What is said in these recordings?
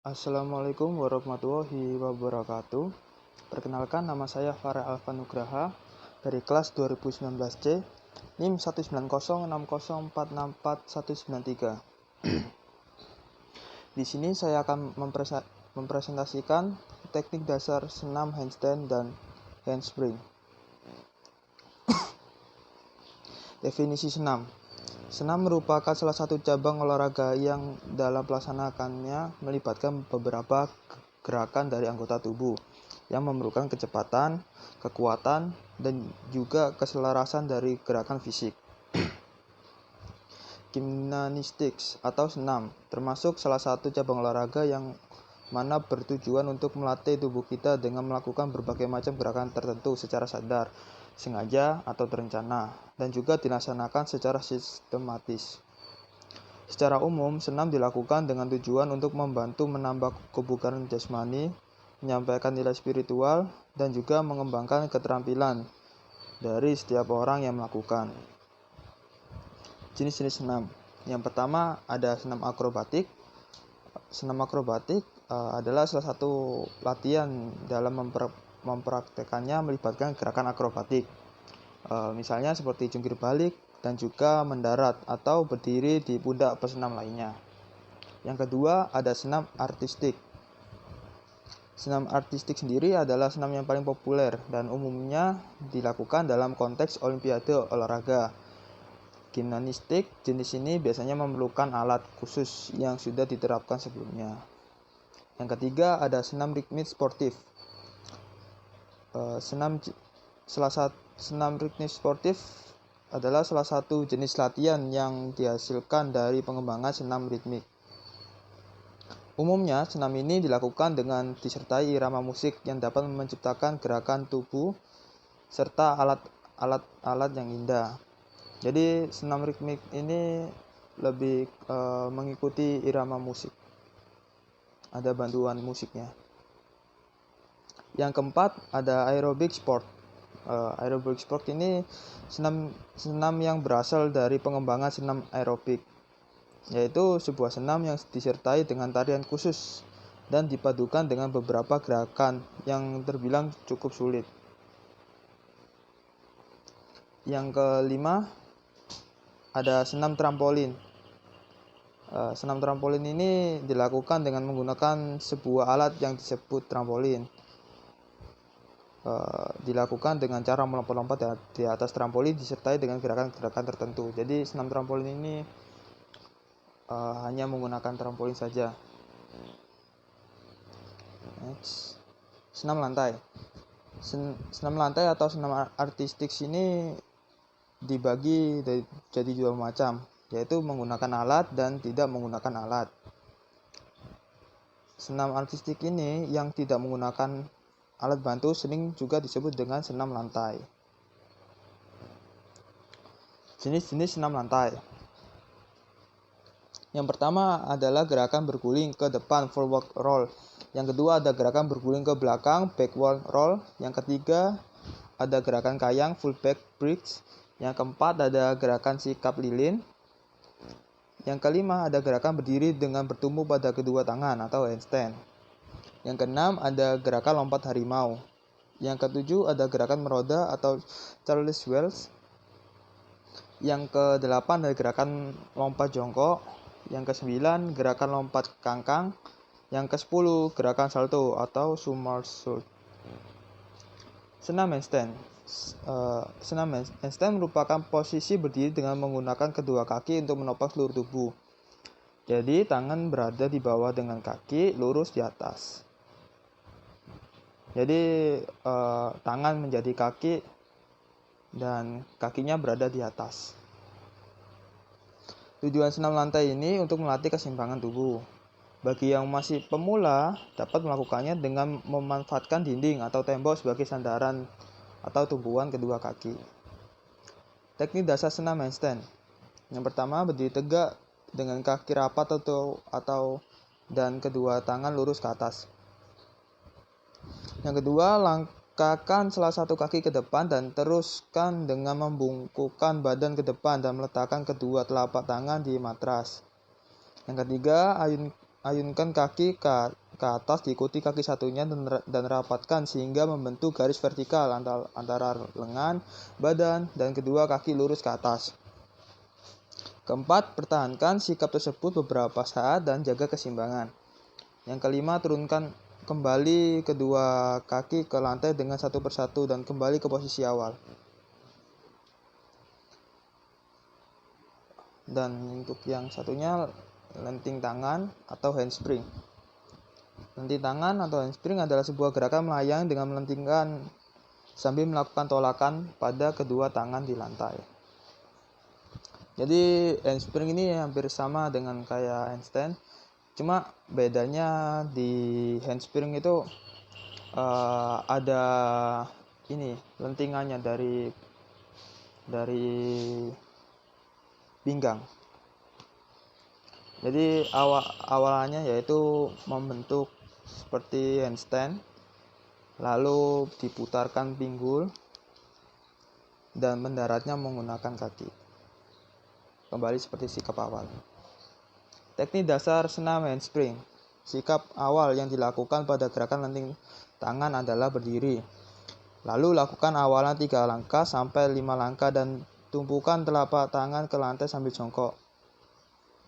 Assalamualaikum warahmatullahi wabarakatuh. Perkenalkan, nama saya Farah Alfa Nugraha dari kelas 2019C, NIM 19060464193. Di sini saya akan mempresentasikan teknik dasar senam handstand dan handspring. Definisi senam. Senam merupakan salah satu cabang olahraga yang dalam pelaksanaannya melibatkan beberapa gerakan dari anggota tubuh yang memerlukan kecepatan, kekuatan, dan juga keselarasan dari gerakan fisik. Gimnastics atau senam termasuk salah satu cabang olahraga yang mana bertujuan untuk melatih tubuh kita dengan melakukan berbagai macam gerakan tertentu secara sadar, sengaja, atau terencana, dan juga dilaksanakan secara sistematis. Secara umum, senam dilakukan dengan tujuan untuk membantu menambah kebugaran jasmani, menyampaikan nilai spiritual, dan juga mengembangkan keterampilan dari setiap orang yang melakukan. Jenis-jenis senam. Yang pertama ada senam akrobatik. Senam akrobatik adalah salah satu latihan dalam mempraktekannya melibatkan gerakan akrobatik. Misalnya seperti jungkir balik dan juga mendarat atau berdiri di pundak pesenam lainnya. Yang kedua ada senam artistik. Senam artistik sendiri adalah senam yang paling populer dan umumnya dilakukan dalam konteks olimpiade olahraga. Gimnastik jenis ini biasanya memerlukan alat khusus yang sudah diterapkan sebelumnya. Yang ketiga ada senam ritmik sportif. Senam ritmik sportif adalah salah satu jenis latihan yang dihasilkan dari pengembangan senam ritmik. Umumnya, senam ini dilakukan dengan disertai irama musik yang dapat menciptakan gerakan tubuh serta alat yang indah. Jadi, senam ritmik ini lebih mengikuti irama musik. Ada bantuan musiknya. Yang keempat, ada aerobic sport. Aerobic sport ini senam yang berasal dari pengembangan senam aerobik, yaitu sebuah senam yang disertai dengan tarian khusus dan dipadukan dengan beberapa gerakan yang terbilang cukup sulit. Yang kelima, ada senam trampolin. Senam trampolin ini dilakukan dengan menggunakan sebuah alat yang disebut trampolin. Dilakukan dengan cara melompat-lompat di atas trampolin disertai dengan gerakan-gerakan tertentu. Jadi senam trampolin ini hanya menggunakan trampolin saja. Next. Senam lantai. Senam lantai atau senam artistik ini dibagi jadi dua macam, yaitu menggunakan alat dan tidak menggunakan alat. Senam artistik ini yang tidak menggunakan alat bantu sering juga disebut dengan senam lantai. Jenis-jenis senam lantai. Yang pertama adalah gerakan berguling ke depan forward roll. Yang kedua ada gerakan berguling ke belakang backward roll. Yang ketiga ada gerakan kayang full back bridge. Yang keempat ada gerakan sikap lilin. Yang kelima ada gerakan berdiri dengan bertumpu pada kedua tangan atau handstand. Yang keenam ada gerakan lompat harimau. Yang ketujuh ada gerakan meroda atau Charles Wells. Yang kedelapan ada gerakan lompat jongkok. Yang kesembilan gerakan lompat kangkang. Yang kesepuluh gerakan salto atau somersault. Senam handstand. Senam handstand merupakan posisi berdiri dengan menggunakan kedua kaki untuk menopang seluruh tubuh. Jadi tangan berada di bawah dengan kaki lurus di atas. Jadi tangan menjadi kaki dan kakinya berada di atas. Tujuan senam lantai ini untuk melatih keseimbangan tubuh. Bagi yang masih pemula dapat melakukannya dengan memanfaatkan dinding atau tembok sebagai sandaran atau tumpuan kedua kaki. Teknik dasar senam handstand. Yang pertama, berdiri tegak dengan kaki rapat dan kedua tangan lurus ke atas. Yang kedua, langkahkan salah satu kaki ke depan dan teruskan dengan membungkukkan badan ke depan dan meletakkan kedua telapak tangan di matras. Yang ketiga, ayunkan kaki ke atas, diikuti kaki satunya dan rapatkan sehingga membentuk garis vertikal antara lengan, badan, dan kedua kaki lurus ke atas. Keempat, pertahankan sikap tersebut beberapa saat dan jaga keseimbangan. Yang kelima, turunkan kembali kedua kaki ke lantai dengan satu persatu dan kembali ke posisi awal. Dan untuk yang satunya, lenting tangan atau handspring. Lenting tangan atau handspring adalah sebuah gerakan melayang dengan melentingkan sambil melakukan tolakan pada kedua tangan di lantai. Jadi handspring ini hampir sama dengan kayak handstand, cuma bedanya di handspring itu ada ini lentingannya dari pinggang. Jadi awalnya yaitu membentuk seperti handstand, lalu diputarkan pinggul dan mendaratnya menggunakan kaki. Kembali seperti sikap awal. Teknik dasar senam handspring. Sikap awal yang dilakukan pada gerakan lenting tangan adalah berdiri. Lalu lakukan awalan 3 langkah sampai 5 langkah dan tumpukan telapak tangan ke lantai sambil jongkok.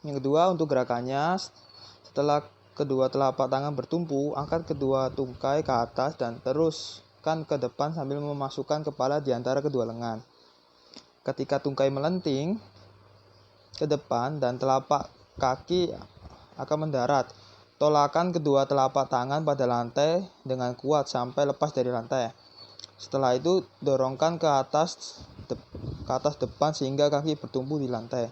Yang kedua, untuk gerakannya, setelah kedua telapak tangan bertumpu, angkat kedua tungkai ke atas dan teruskan ke depan sambil memasukkan kepala di antara kedua lengan. Ketika tungkai melenting ke depan dan telapak kaki akan mendarat, tolakan kedua telapak tangan pada lantai dengan kuat sampai lepas dari lantai. Setelah itu, dorongkan ke atas depan sehingga kaki bertumpu di lantai.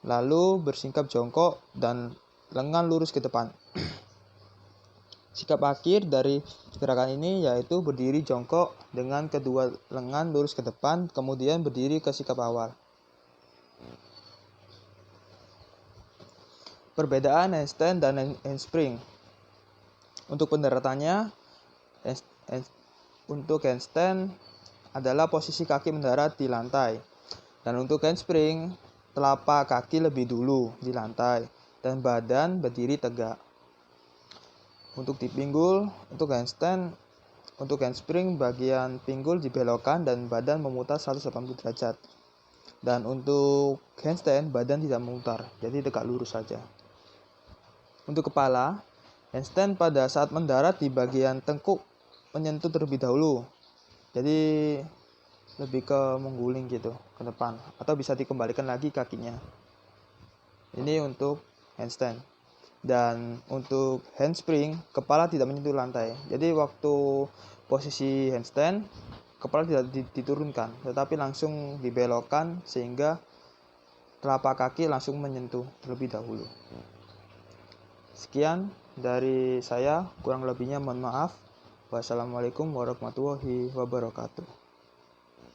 Lalu bersingkap jongkok dan lengan lurus ke depan. Sikap akhir dari gerakan ini yaitu berdiri jongkok dengan kedua lengan lurus ke depan, kemudian berdiri ke sikap awal. Perbedaan handstand dan handspring. Untuk pendaratannya, untuk handstand adalah posisi kaki mendarat di lantai, dan untuk handspring telapak kaki lebih dulu di lantai dan badan berdiri tegak. Untuk dipinggul, untuk handspring bagian pinggul dibelokkan dan badan memutar 180 derajat. Dan untuk handstand badan tidak memutar, jadi tegak lurus saja. Untuk kepala, handstand pada saat mendarat di bagian tengkuk menyentuh terlebih dahulu. Jadi lebih ke mengguling gitu ke depan, atau bisa dikembalikan lagi kakinya. Ini untuk handstand. Dan untuk handspring, kepala tidak menyentuh lantai. Jadi waktu posisi handstand, kepala tidak diturunkan, tetapi langsung dibelokkan sehingga telapak kaki langsung menyentuh terlebih dahulu. Sekian dari saya, kurang lebihnya mohon maaf. Wassalamualaikum warahmatullahi wabarakatuh.